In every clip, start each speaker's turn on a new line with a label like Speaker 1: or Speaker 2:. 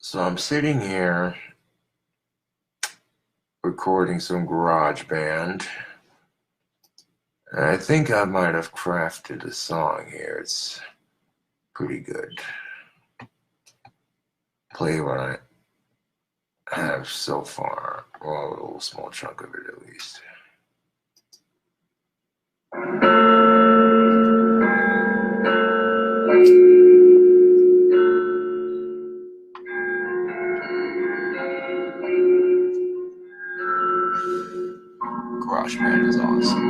Speaker 1: So I'm sitting here recording some GarageBand, and I think I might have crafted a song here. It's pretty good. Play what I have so far. Well, a little small chunk of it at least. GarageBand is awesome.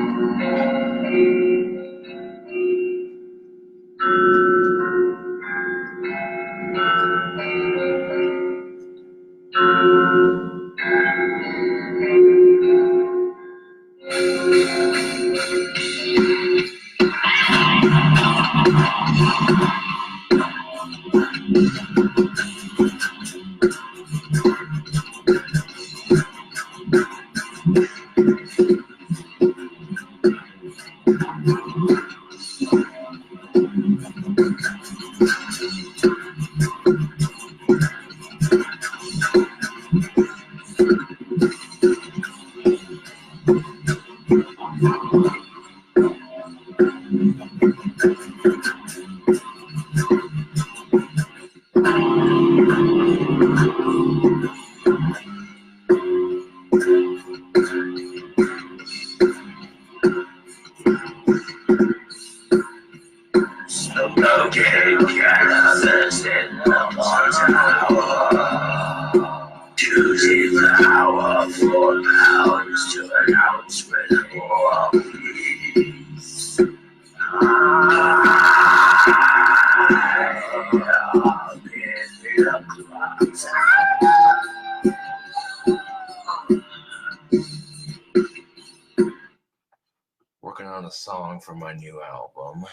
Speaker 1: Working on a song for my new album.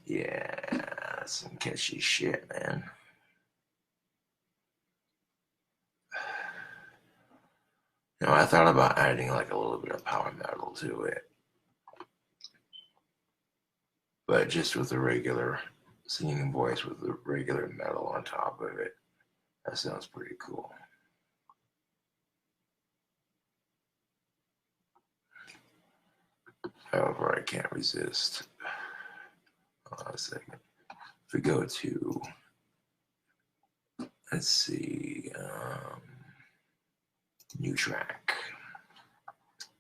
Speaker 1: Yeah, some catchy shit, man. You know, I thought about adding like a little bit of power metal to it, but just with the regular singing voice with the regular metal on top of it. That sounds pretty cool. However, I can't resist. Hold on a second. If we go to, let's see, new track,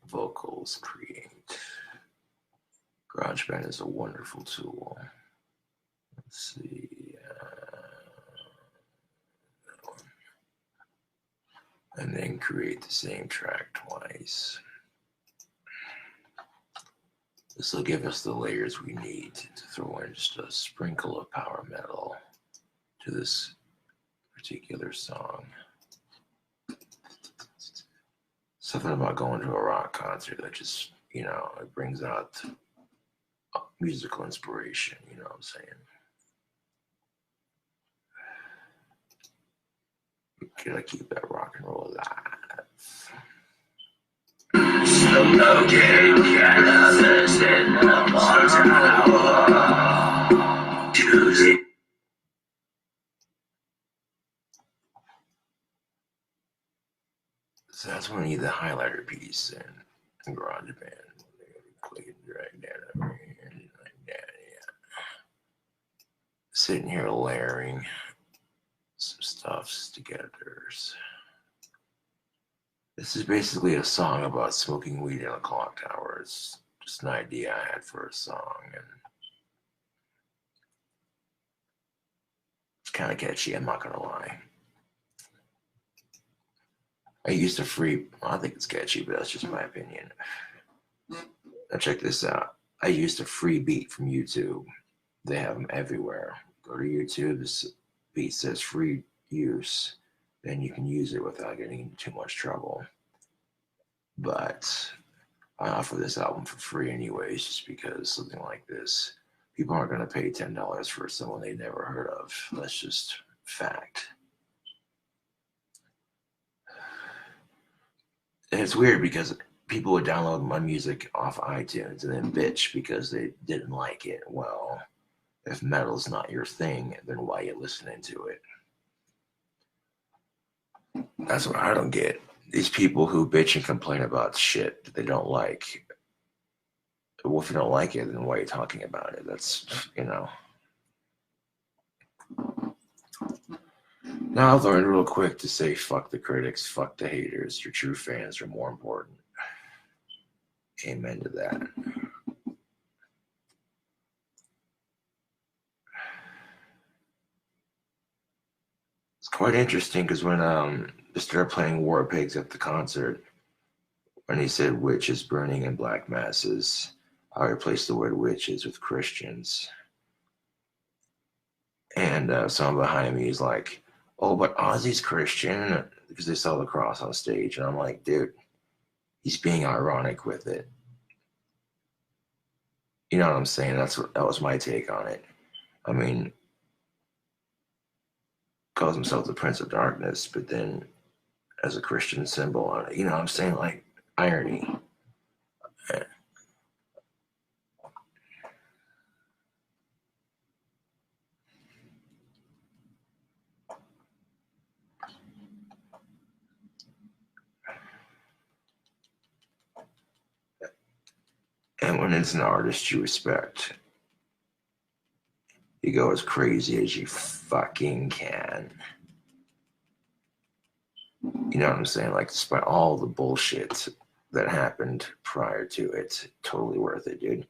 Speaker 1: vocals, create. GarageBand is a wonderful tool. Let's see, that one. And then create the same track twice. This will give us the layers we need to throw in just a sprinkle of power metal to this particular song. Something about going to a rock concert that just, you know, it brings out musical inspiration, you know what I'm saying? We gotta keep that rock and roll alive. So that's when I need the highlighter piece in GarageBand. Click and drag that over here, like that, yeah. Sitting here layering some stuffs together. This is basically a song about smoking weed in a clock tower. It's just an idea I had for a song, and it's kind of catchy, I'm not gonna lie. I used I think it's catchy, but that's just my opinion. Now check this out. I used a free beat from YouTube. They have them everywhere. Go to YouTube, this beat says free use. Then you can use it without getting into too much trouble. But I offer this album for free anyways, just because something like this, people aren't going to pay $10 for someone they never heard of. That's just fact. And it's weird because people would download my music off iTunes and then bitch because they didn't like it. Well, if metal's not your thing, then why are you listening to it? That's what I don't get. These people who bitch and complain about shit that they don't like. Well, if you don't like it, then why are you talking about it? That's, Now I've learned real quick to say fuck the critics, fuck the haters. Your true fans are more important. Amen to that. It's quite interesting because when they started playing War Pigs at the concert, when he said witches burning in black masses, I replaced the word witches with Christians. And someone behind me is like, oh, but Ozzy's Christian, because they saw the cross on stage. And I'm like, dude, he's being ironic with it. You know what I'm saying? That was my take on it. I mean, calls himself the Prince of Darkness, but then as a Christian symbol on it. You know what I'm saying? Like, irony. And when it's an artist you respect, you go as crazy as you fucking can. You know what I'm saying? Like, despite all the bullshit that happened prior to it, totally worth it, dude.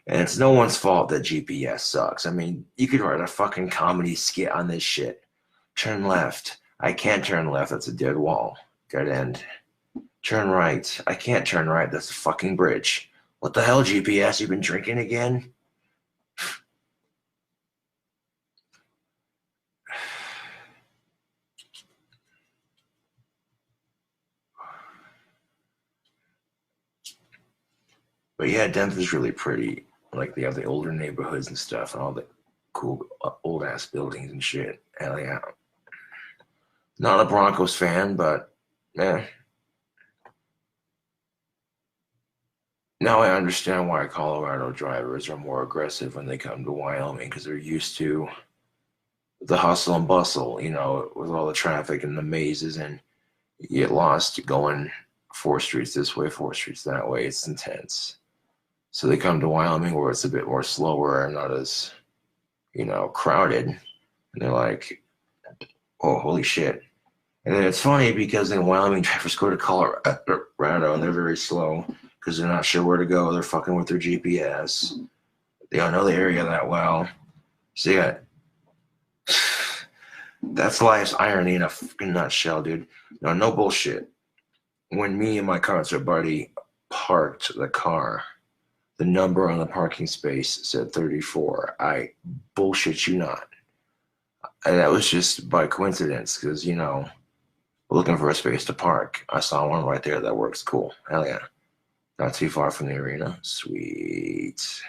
Speaker 1: And it's no one's fault that GPS sucks. I mean, you could write a fucking comedy skit on this shit. Turn left. I can't turn left. That's a dead wall. Dead end. Turn right. I can't turn right. That's a fucking bridge. What the hell, GPS? You been drinking again? But yeah, Denver's really pretty. Like, they have the older neighborhoods and stuff and all the cool old ass buildings and shit. Hell yeah. Not a Broncos fan, but yeah. Now I understand why Colorado drivers are more aggressive when they come to Wyoming, because they're used to the hustle and bustle, with all the traffic and the mazes, and you get lost going 4 streets this way, 4 streets that way. It's intense. So they come to Wyoming where it's a bit more slower and not as, crowded. And they're like, oh, holy shit. And then it's funny because then Wyoming drivers go to Colorado and they're very slow because they're not sure where to go. They're fucking with their GPS. They don't know the area that well. So yeah, that's life's irony in a fucking nutshell, dude. No bullshit. When me and my concert buddy parked the car, the number on the parking space said 34. I bullshit you not. And that was just by coincidence because, looking for a space to park. I saw one right there that works. Cool. Hell yeah. Not too far from the arena. Sweet.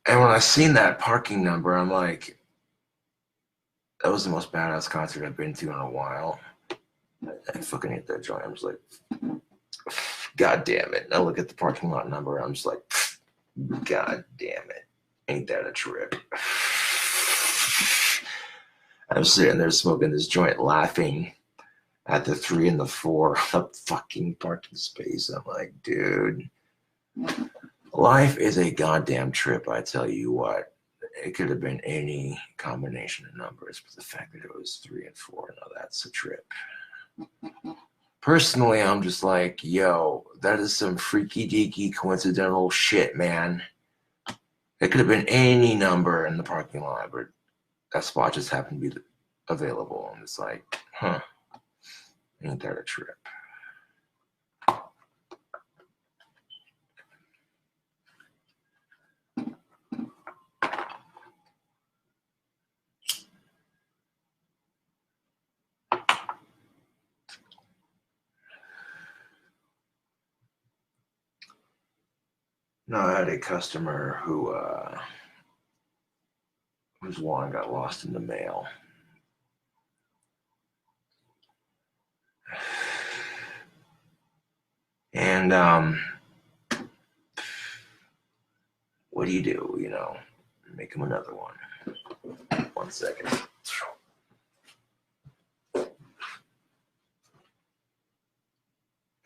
Speaker 1: And when I seen that parking number, I'm like, that was the most badass concert I've been to in a while. I fucking hit that joint. I'm just like, God damn it. And I look at the parking lot number. I'm just like, God damn it. Ain't that a trip? I'm sitting there smoking this joint, laughing at the 3 and the 4 the fucking parking space. I'm like, dude, life is a goddamn trip, I tell you what. It could have been any combination of numbers, but the fact that it was 3 and 4, no, that's a trip. Personally, I'm just like, yo, that is some freaky deaky coincidental shit, man. It could have been any number in the parking lot, but that spot just happened to be available. And it's like, huh, ain't that a trip? No, I had a customer who whose wand got lost in the mail. And what do? You know, make him another one. 1 second.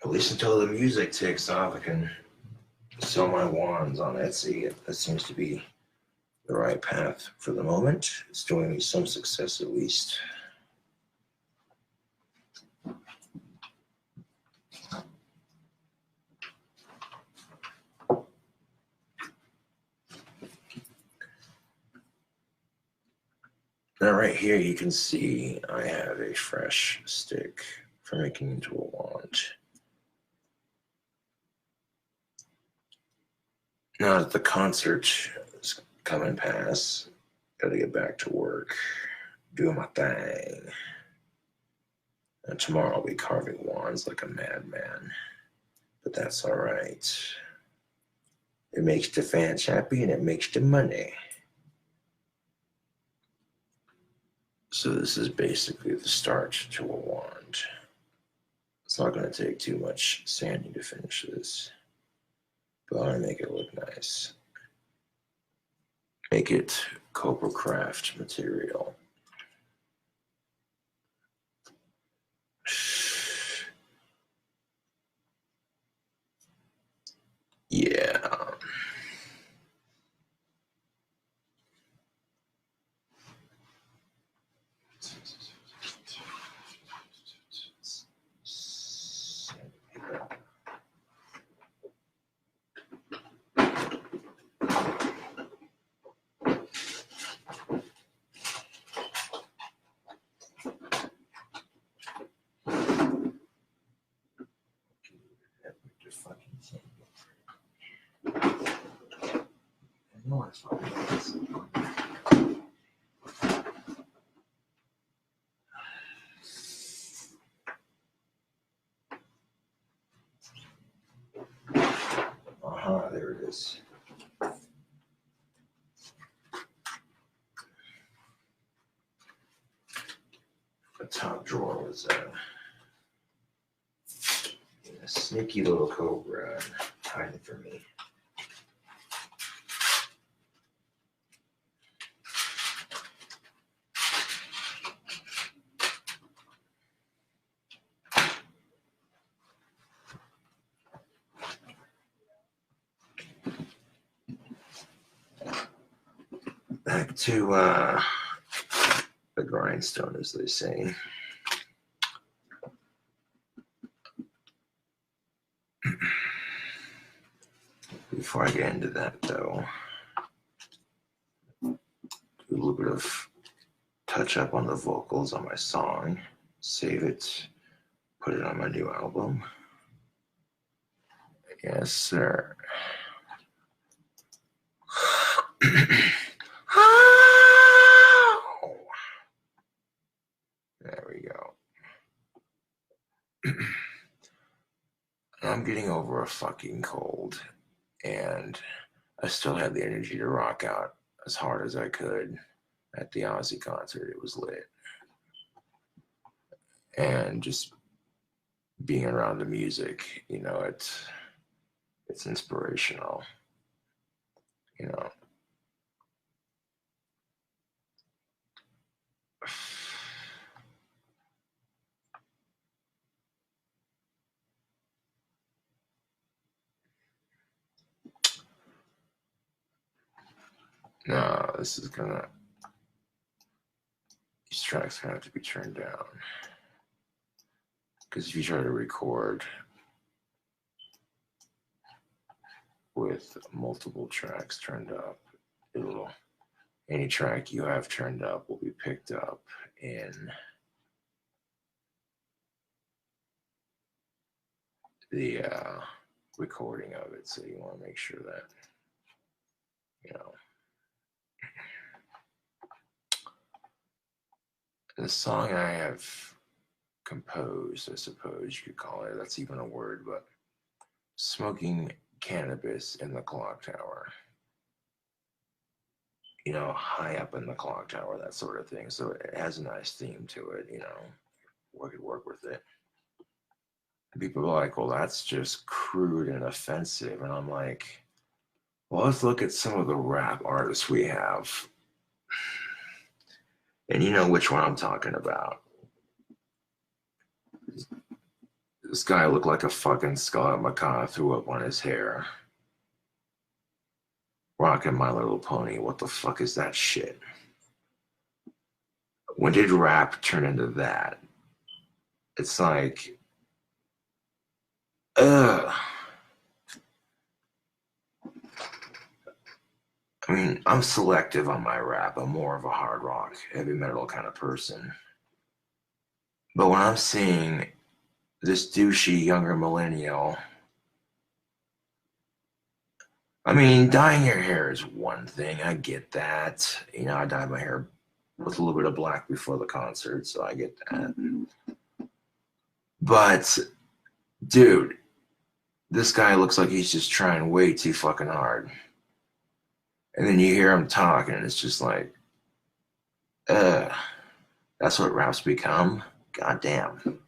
Speaker 1: At least until the music takes off, I can sell my wands on Etsy. That seems to be the right path for the moment. It's doing me some success at least. Now right here you can see I have a fresh stick for making into a wand. Now that the concert is coming past, gotta get back to work, doing my thing. And tomorrow I'll be carving wands like a madman, but that's all right. It makes the fans happy and it makes the money. So this is basically the start to a wand. It's not going to take too much sanding to finish this, but I want to make it look nice. Make it Cobra Craft material. Yeah. There it is. The top drawer was a sneaky little cobra hiding from me. Back to the grindstone, as they say. Before I get into that, though, do a little bit of touch up on the vocals on my song, save it, put it on my new album. Yes, sir. There we go. I'm getting over a fucking cold, and I still had the energy to rock out as hard as I could at the Ozzy concert. It was lit. And just being around the music, you know, it's inspirational, you know. No, these tracks gonna have to be turned down. Because if you try to record with multiple tracks turned up, any track you have turned up will be picked up in the recording of it. So you want to make sure that, you know, the song I have composed, I suppose you could call it, that's even a word, but Smoking cannabis in the clock tower. You know, high up in the clock tower, that sort of thing. So it has a nice theme to it, you know. We could work with it. And people are like, well, that's just crude and offensive. And I'm like, well, let's look at some of the rap artists we have. And you know which one I'm talking about. This guy looked like a fucking Scott McCaw threw up on his hair. Rocking My Little Pony. What the fuck is that shit? When did rap turn into that? It's like, ugh. I mean, I'm selective on my rap. I'm more of a hard rock, heavy metal kind of person. But when I'm seeing this douchey younger millennial, I mean, dyeing your hair is one thing. I get that. You know, I dyed my hair with a little bit of black before the concert, so I get that. But, dude, this guy looks like he's just trying way too fucking hard. And then you hear him talk, and it's just like, that's what rap's become? God damn.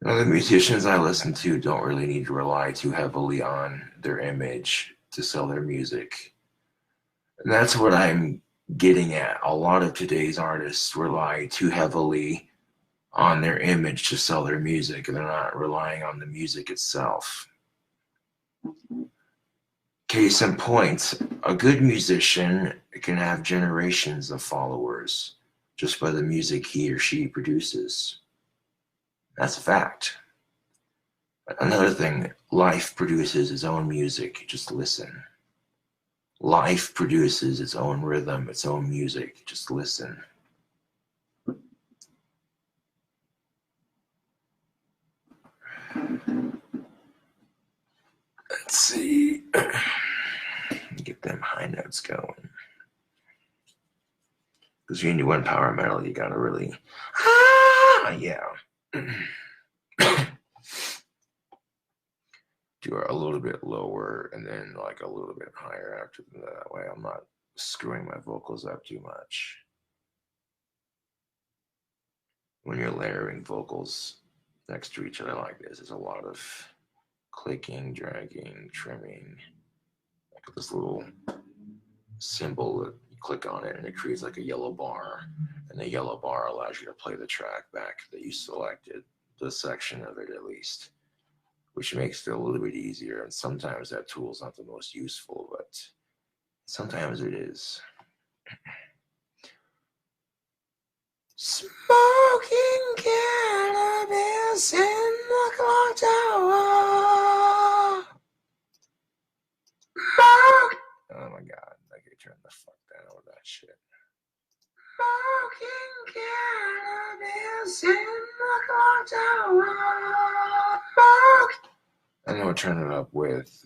Speaker 1: The musicians I listen to don't really need to rely too heavily on their image to sell their music. And that's what I'm getting at. A lot of today's artists rely too heavily on their image to sell their music, and they're not relying on the music itself. Case in point, a good musician can have generations of followers just by the music he or she produces. That's a fact. Another thing, life produces its own music. Just listen. Life produces its own rhythm, its own music. Just listen. Let's see. Get them high notes going. Because when you want power metal, you gotta really, yeah. Do a little bit lower and then like a little bit higher after that way. I'm not screwing my vocals up too much. When you're layering vocals next to each other like this, there's a lot of clicking, dragging, trimming. Like this little symbol that you click on it and it creates like a yellow bar, and the yellow bar allows you to play the track back that you selected, the section of it at least, which makes it a little bit easier. And sometimes that tool is not the most useful, but sometimes it is. Smoking cannabis in the clock tower. Oh my god, I could turn the fuck down with that shit. Smoking cannabis in the clock tower. I'm gonna turn it up with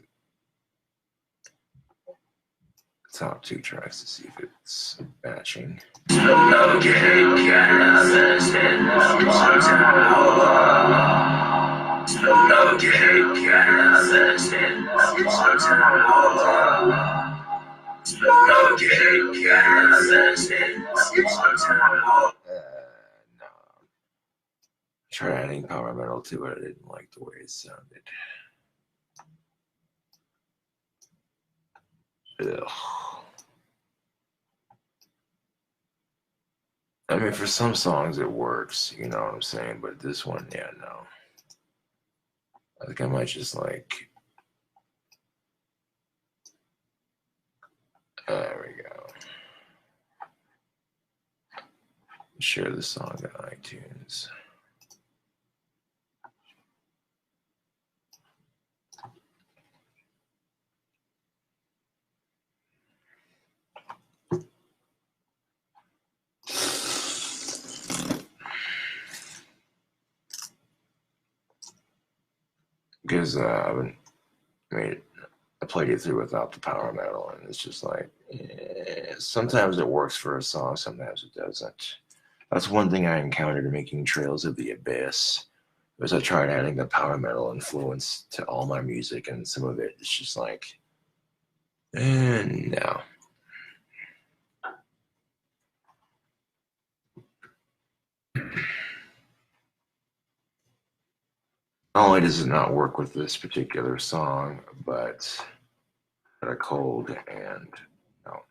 Speaker 1: the top two tracks to see if it's matching. Smoking cannabis in the clock tower. Smoking cannabis in the clock tower. Smoking cannabis in the clock tower. No. Tried adding power metal to it. I didn't like the way it sounded. Ugh. I mean, for some songs it works, you know what I'm saying? But this one, yeah, no. I think I might just like. There we go. Share the song on iTunes. Because I haven't made I played it through without the power metal, and it's just like, sometimes it works for a song, sometimes it doesn't. That's one thing I encountered in making Trails of the Abyss, was I tried adding the power metal influence to all my music, and some of it is just like, no. Not only does it not work with this particular song, but I had a cold and no.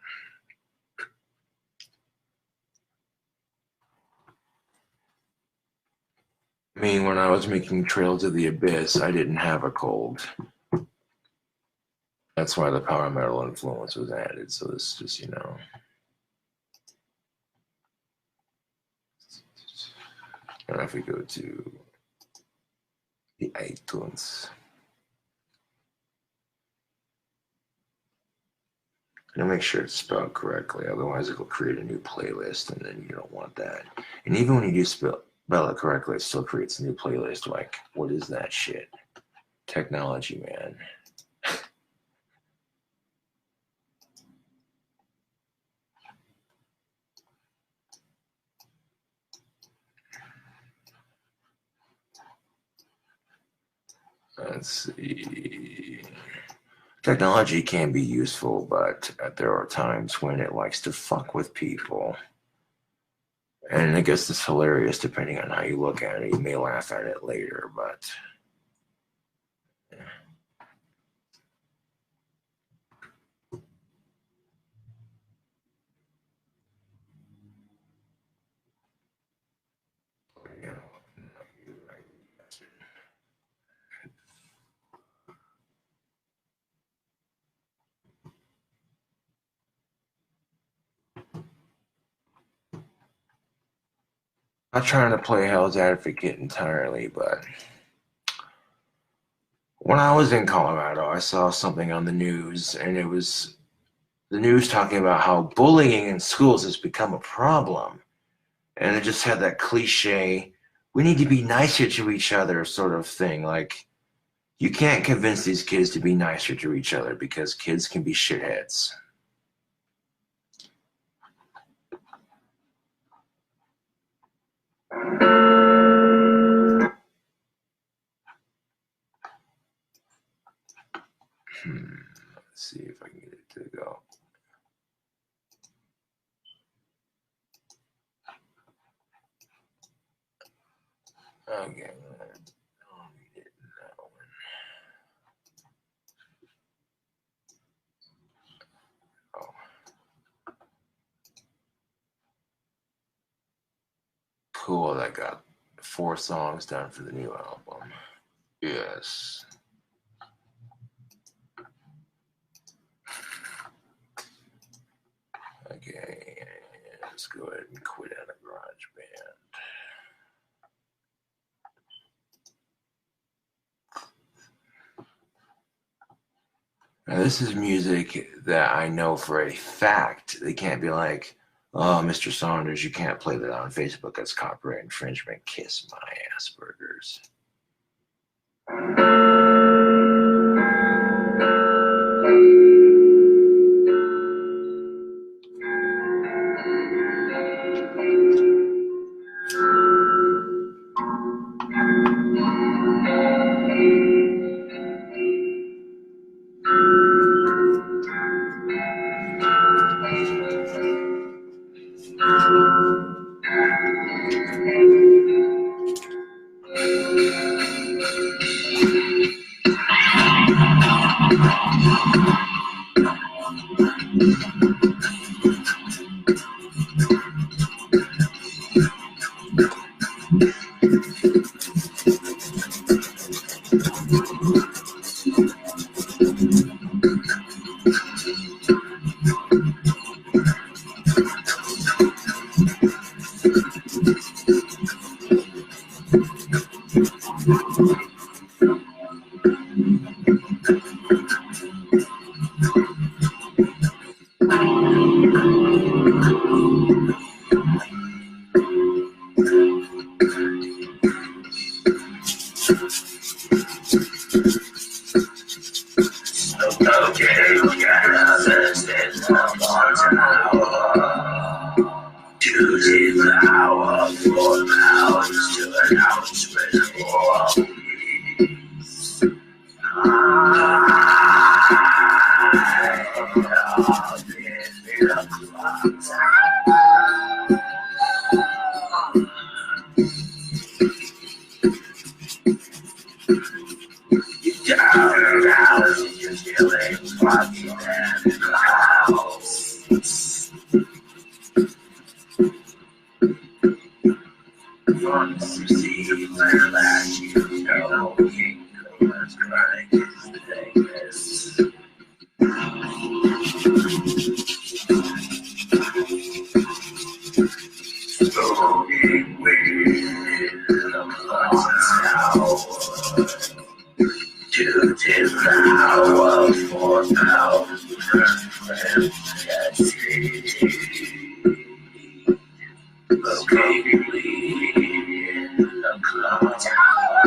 Speaker 1: I mean, when I was making Trails of the Abyss, I didn't have a cold. That's why the power metal influence was added. So this is just, and if we go to the iTunes, and make sure it's spelled correctly. Otherwise, it'll create a new playlist, and then you don't want that. And even when you do spell it correctly, it still creates a new playlist. Like, what is that shit? Technology, man. Let's see. Technology can be useful, but there are times when it likes to fuck with people. And I guess it's hilarious depending on how you look at it. You may laugh at it later, but yeah. Not trying to play Hell's Advocate entirely, but when I was in Colorado, I saw something on the news, and it was the news talking about how bullying in schools has become a problem. And it just had that cliche, we need to be nicer to each other sort of thing. Like, you can't convince these kids to be nicer to each other because kids can be shitheads. Let's see if I can get it to go. Okay. I'll need it in that one. Oh. Cool, I got 4 songs done for the new album. Yes. Okay, let's go ahead and quit out of GarageBand. Now, this is music that I know for a fact they can't be like, oh, Mr. Saunders, you can't play that on Facebook. That's copyright infringement. Kiss my Asperger's. Once you see where that you know, King Cobra's crying is the Vegas. Smoking weed in the clock tower. To devour 4,000 located in the clock tower.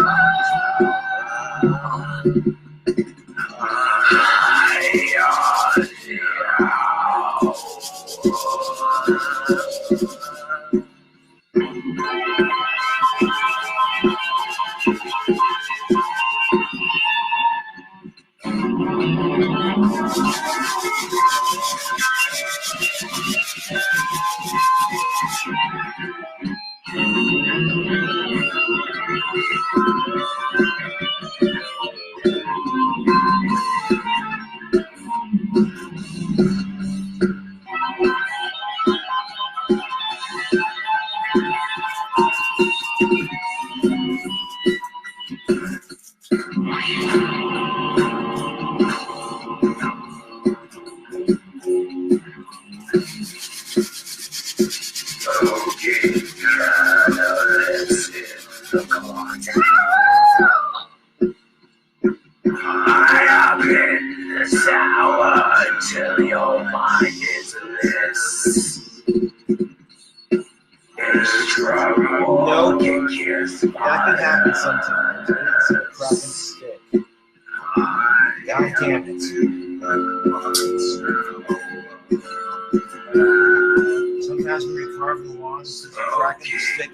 Speaker 1: Until your mind is bliss.
Speaker 2: No, that can happen sometimes. It's a cracking stick. God damn it. Sometimes when you're carving along, it's just cracking the stick.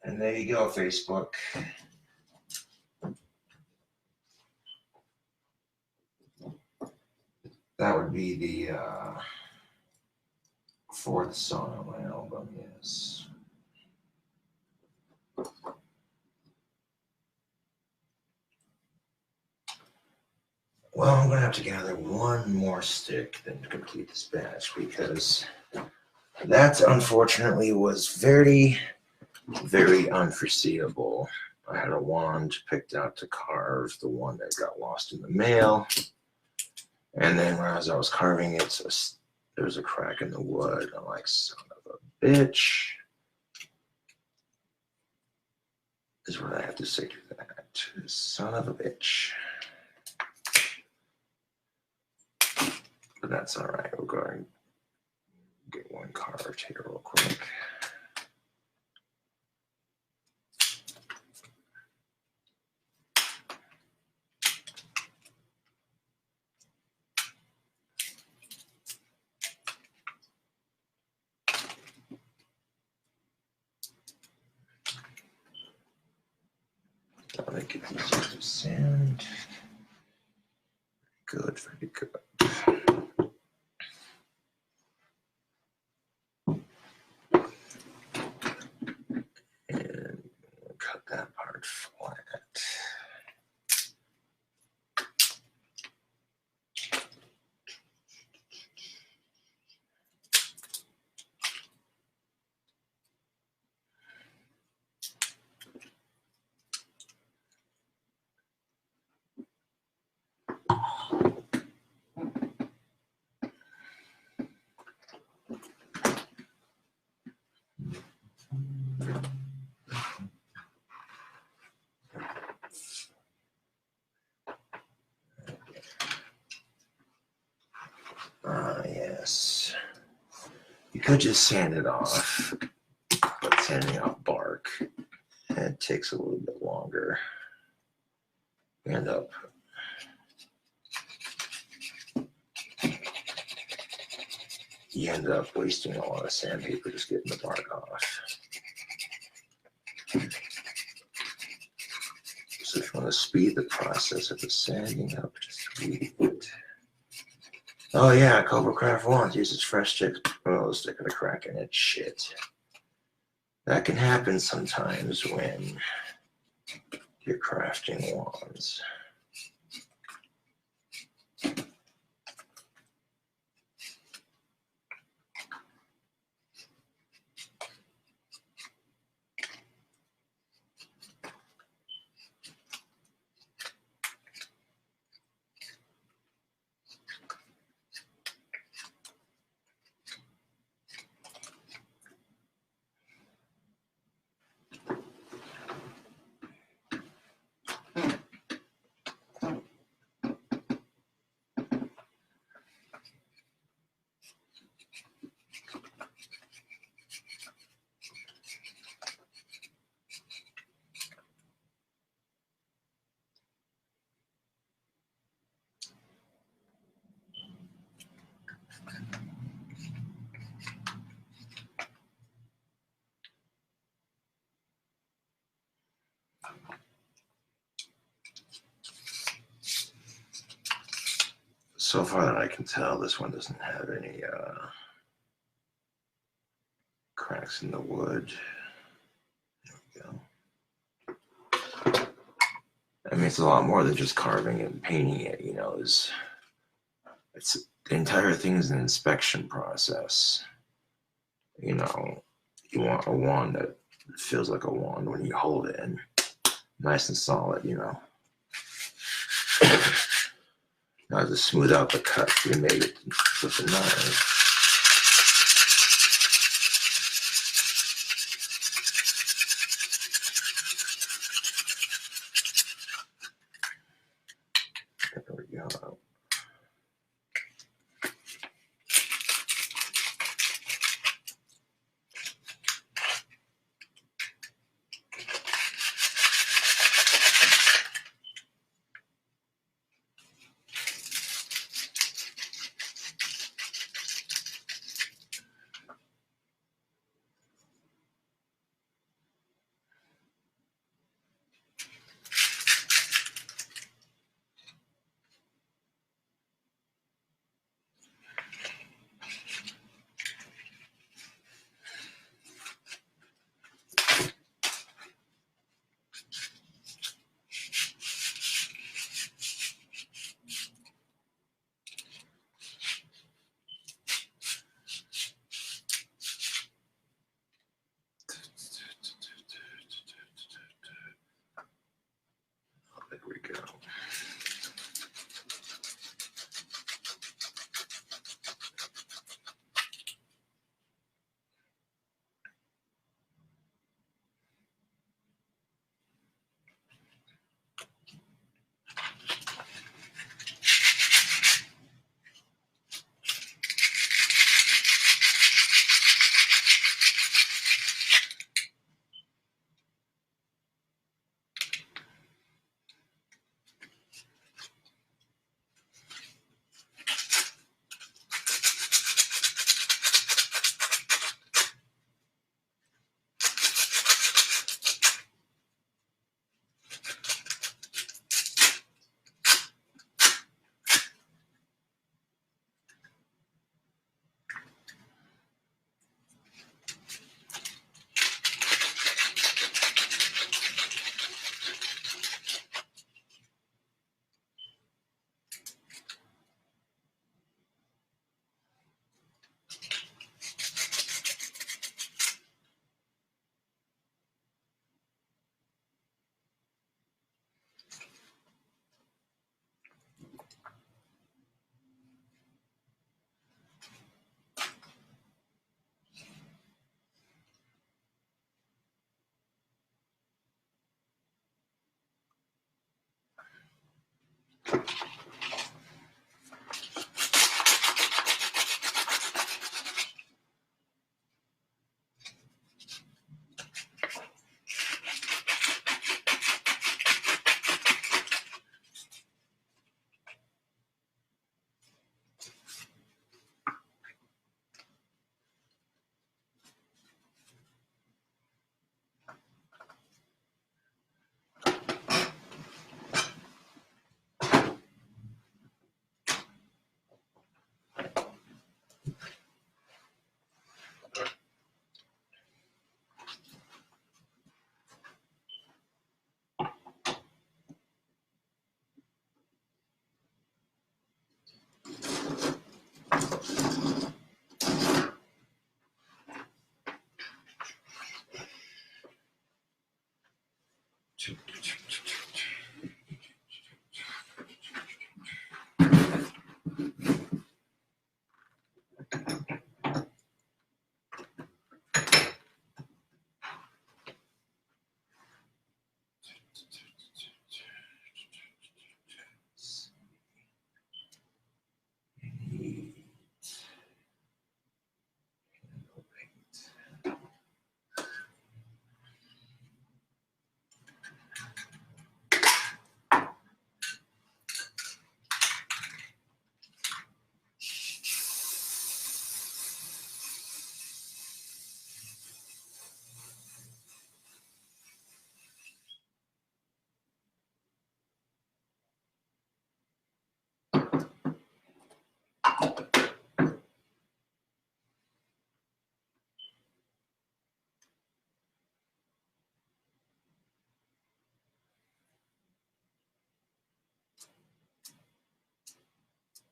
Speaker 1: And there you go, Facebook. That would be the fourth song on my album, yes. Well, I'm going to have to gather one more stick then to complete this batch because that unfortunately was very, very unforeseeable. I had a wand picked out to carve the one that got lost in the mail. And then as I was carving it, there was a crack in the wood. I'm like, son of a bitch. Is what I have to say to that. Son of a bitch. But that's all right. We'll go ahead and get one carved here real quick. I'll make it easier to sand. Good, very good. And we'll cut that part flat. Yes. You could just sand it off, but sanding off bark, it takes a little bit longer. You end up wasting a lot of sandpaper just getting the bark off. So if you want to speed the process of the sanding up, just weed it. Oh yeah, CobraJFS wants uses fresh chicks. Oh, stick of a crack in it. Shit. That can happen sometimes when you're crafting wands. So far that I can tell, this one doesn't have any cracks in the wood. There we go. I mean, it's a lot more than just carving and painting it, you know. It's the entire thing is an inspection process. You know, you want a wand that feels like a wand when you hold it, and nice and solid, you know. Now to smooth out the cut we made it with the knife. There we go.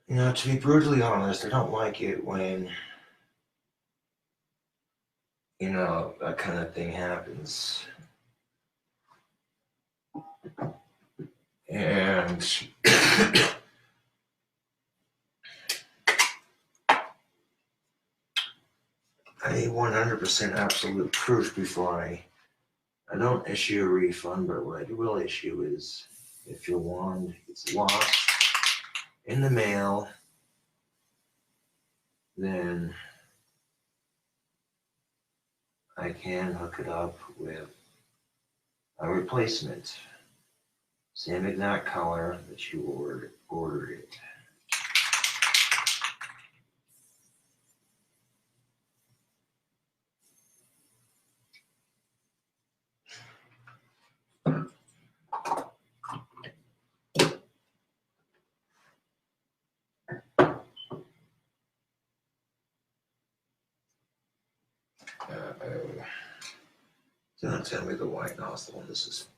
Speaker 1: You know, to be brutally honest, I don't like it when, you know, that kind of thing happens. And I need 100% absolute proof before I don't issue a refund, but what I will issue is if your wand gets lost in the mail, then I can hook it up with a replacement. Same exact color that you ordered it. Don't tell me the white nozzle. This is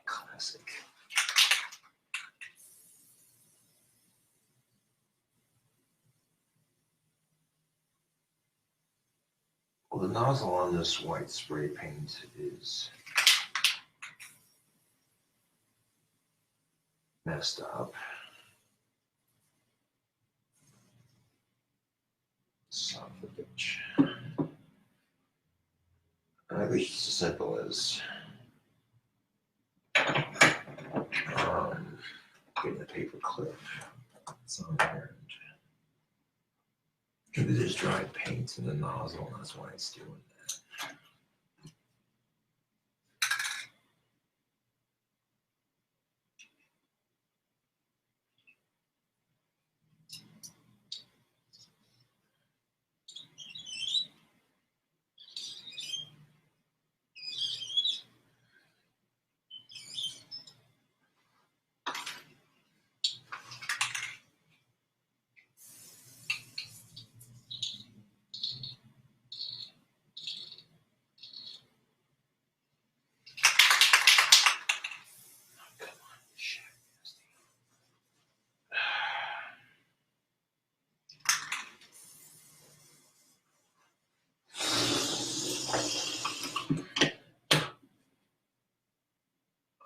Speaker 1: classic. Well, the nozzle on this white spray paint is messed up. Son of a bitch. I wish it's as simple as getting a paper clip. It's on there. Maybe there's dried paint in the nozzle, and that's why it's doing that.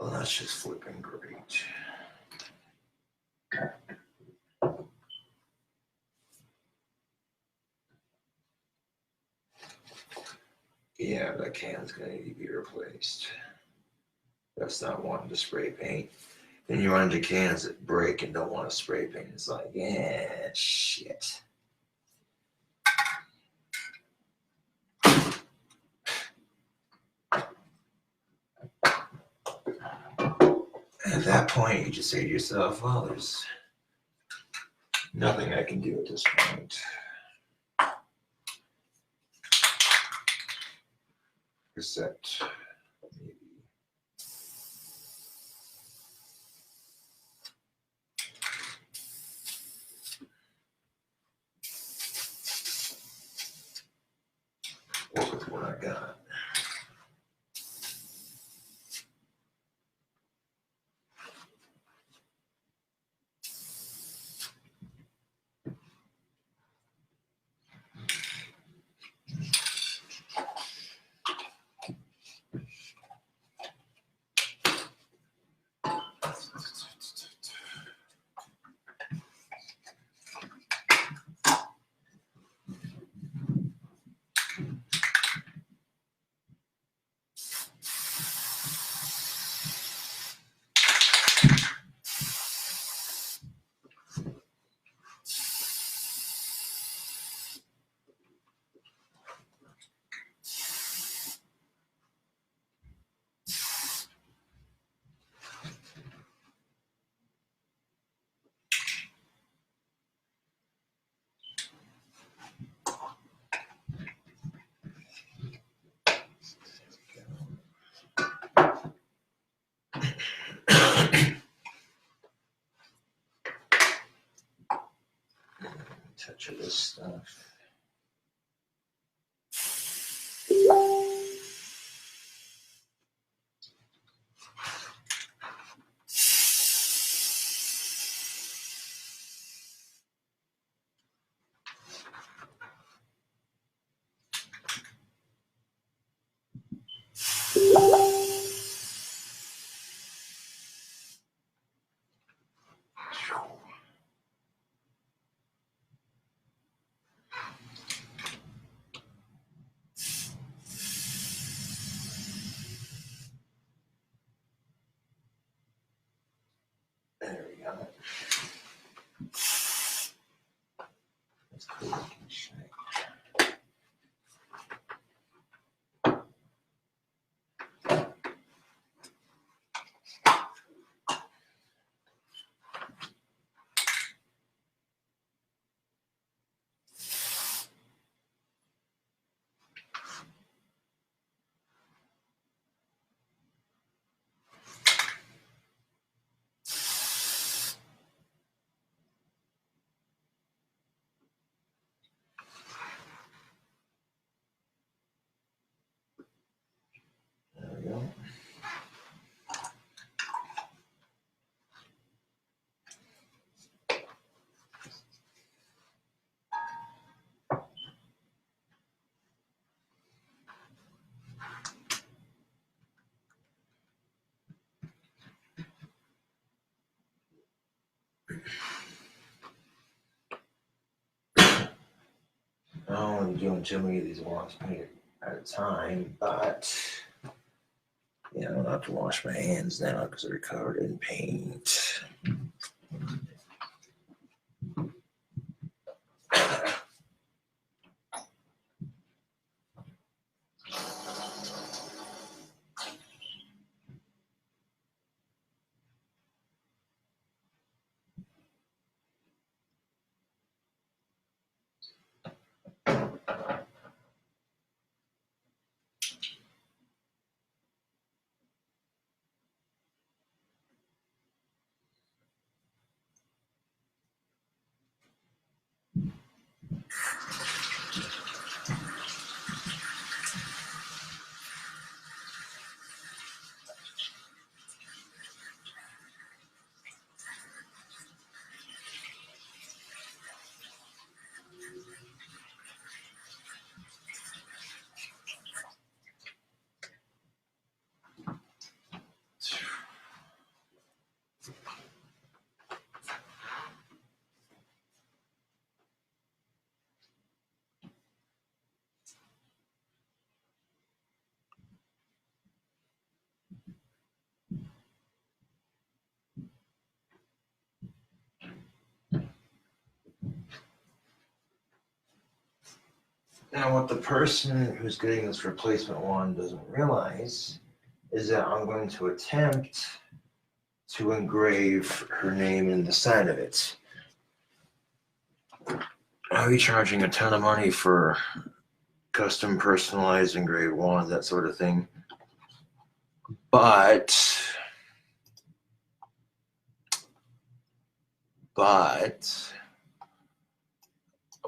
Speaker 1: Well, that's just flipping great. Yeah, that can's gonna need to be replaced. That's not wanting to spray paint. Then you run into cans that break and don't want to spray paint. It's like, yeah, shit. At that point, you just say to yourself, well, there's nothing I can do at this point. Except maybe. Work with what I got. touch of this stuff. There we go. That's cool looking shit. There we go. I don't want to be doing too many of these wash paint at a time, but yeah, I don't have to wash my hands now because they're covered in paint. Now, what the person who's getting this replacement one doesn't realize is that I'm going to attempt to engrave her name in the side of it. I'll be charging a ton of money for custom personalized engraved wands, that sort of thing. But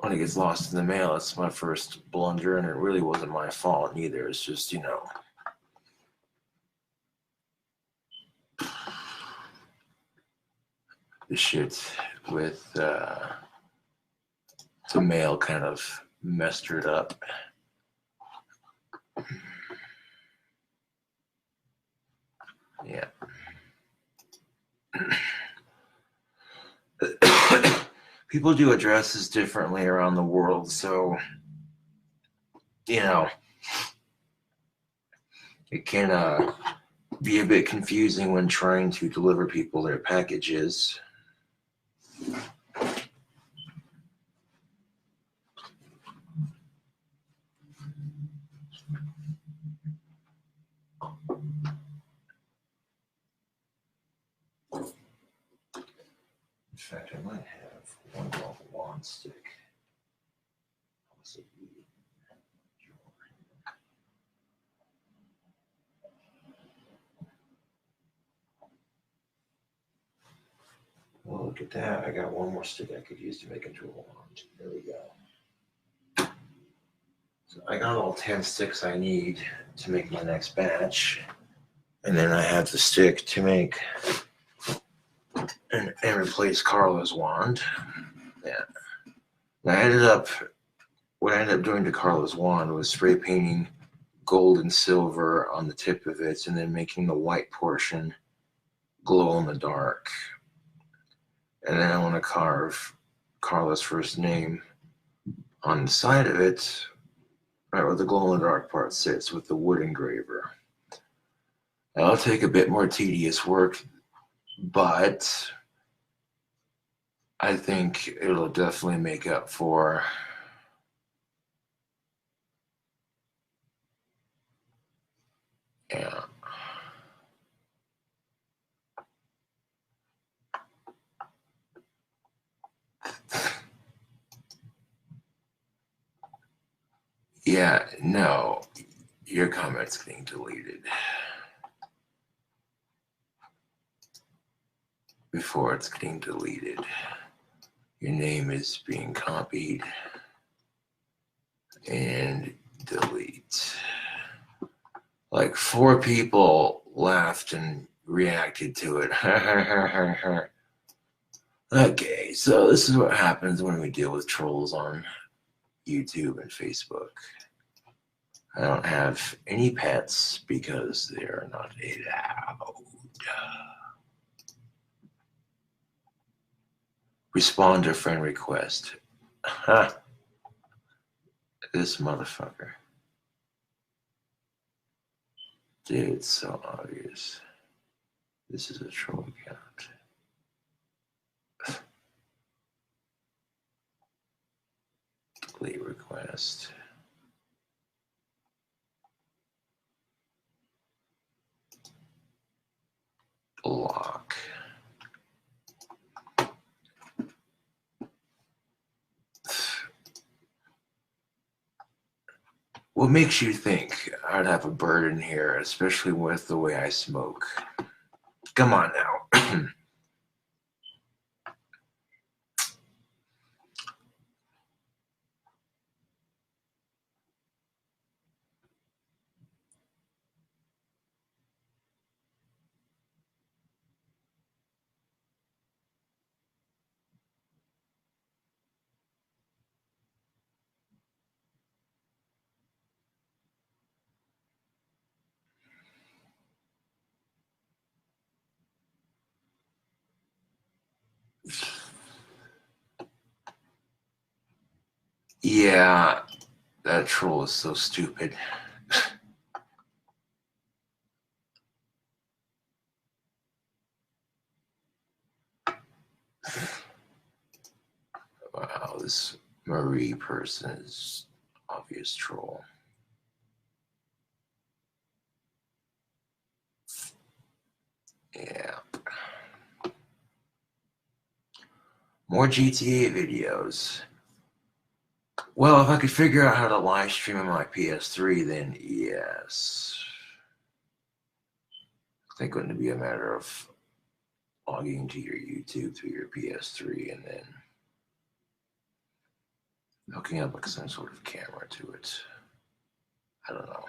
Speaker 1: when it gets lost in the mail, it's my first blunder, and it really wasn't my fault neither. It's just, you know, the shit with the mail kind of messed it up. Yeah. People do addresses differently around the world, so, you know, it can be a bit confusing when trying to deliver people their packages. In fact, I might have one more wand stick. Well, look at that. I got one more stick I could use to make into a wand. There we go. So I got all 10 sticks I need to make my next batch. And then I have the stick to make and replace Carla's wand. Yeah. What I ended up doing to Carla's wand was spray painting gold and silver on the tip of it and then making the white portion glow in the dark. And then I want to carve Carla's first name on the side of it, right where the glow in the dark part sits, with the wood engraver. That'll take a bit more tedious work, but I think it'll definitely make up for yeah. Yeah, no, your comment's getting deleted before it's getting deleted. Your name is being copied and delete. Like 4 people laughed and reacted to it. Okay, so this is what happens when we deal with trolls on YouTube and Facebook. I don't have any pets because they are not allowed. Respond to friend request. Ha! This motherfucker. Dude, it's so obvious. This is a troll account. Delete request. Block. What makes you think I'd have a bird in here, especially with the way I smoke? Come on now. Yeah, that troll is so stupid. Wow, this Marie person is obvious troll. Yeah. More GTA videos. Well, if I could figure out how to live stream on my PS3, then yes. I think it wouldn't be a matter of logging into your YouTube through your PS3 and then hooking up like some sort of camera to it. I don't know.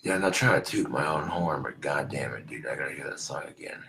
Speaker 1: Yeah, I'm not trying to toot my own horn, but goddamn it, dude, I gotta hear that song again.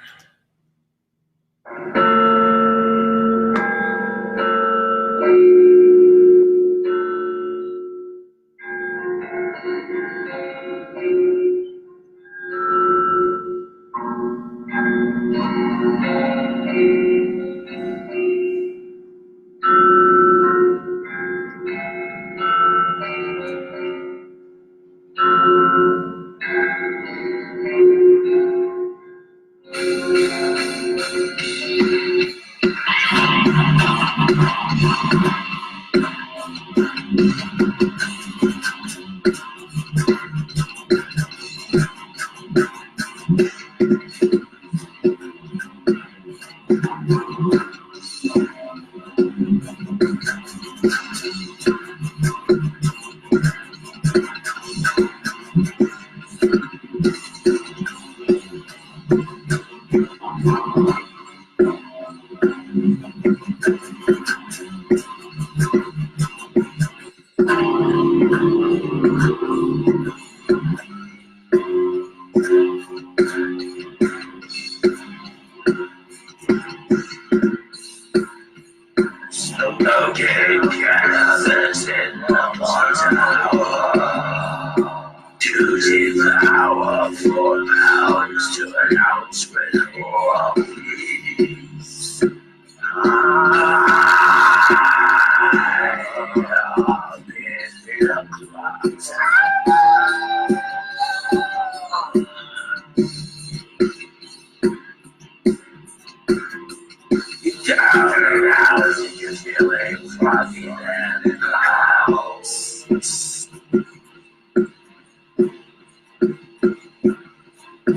Speaker 1: Down around you're feeling froggy and in the house.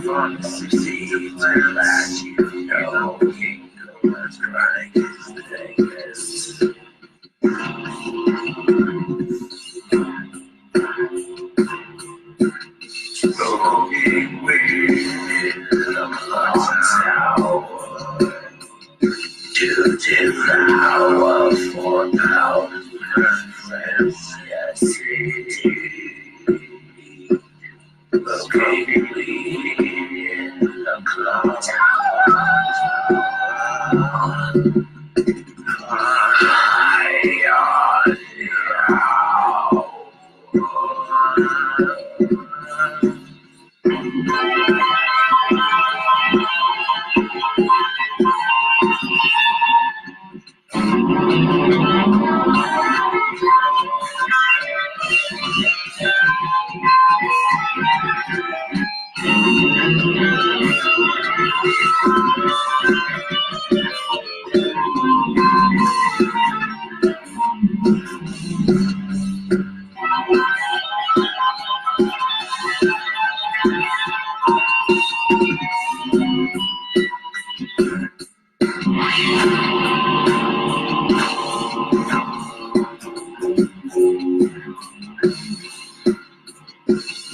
Speaker 1: From the 16th to last you know King Cobra's chronic is the Vegas. Smoking weed in the clock tower to devour 4,000 friends, yes indeed. Smoking weed in the clock tower. High on the hour.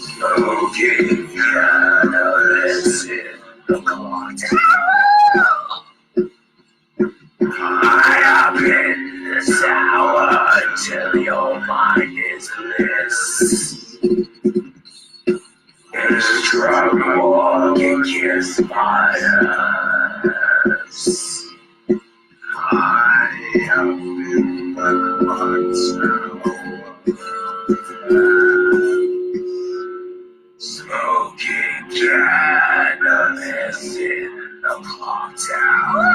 Speaker 1: Smoking cannabis in the clock tower. High up in the tower until your mind is bliss. It's drug walking kiss spiders. High up in the clock tower. Smoking cannabis in the clock tower.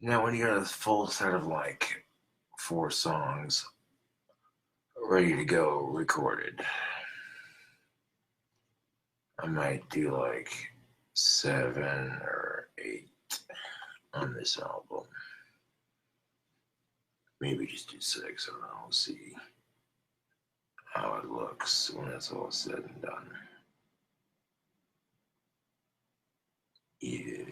Speaker 1: Now, when you got a full set of like 4 songs ready to go recorded, I might do like 7 or 8 on this album. Maybe just do 6. I don't know. We'll see how it looks when it's all said and done. Yeah.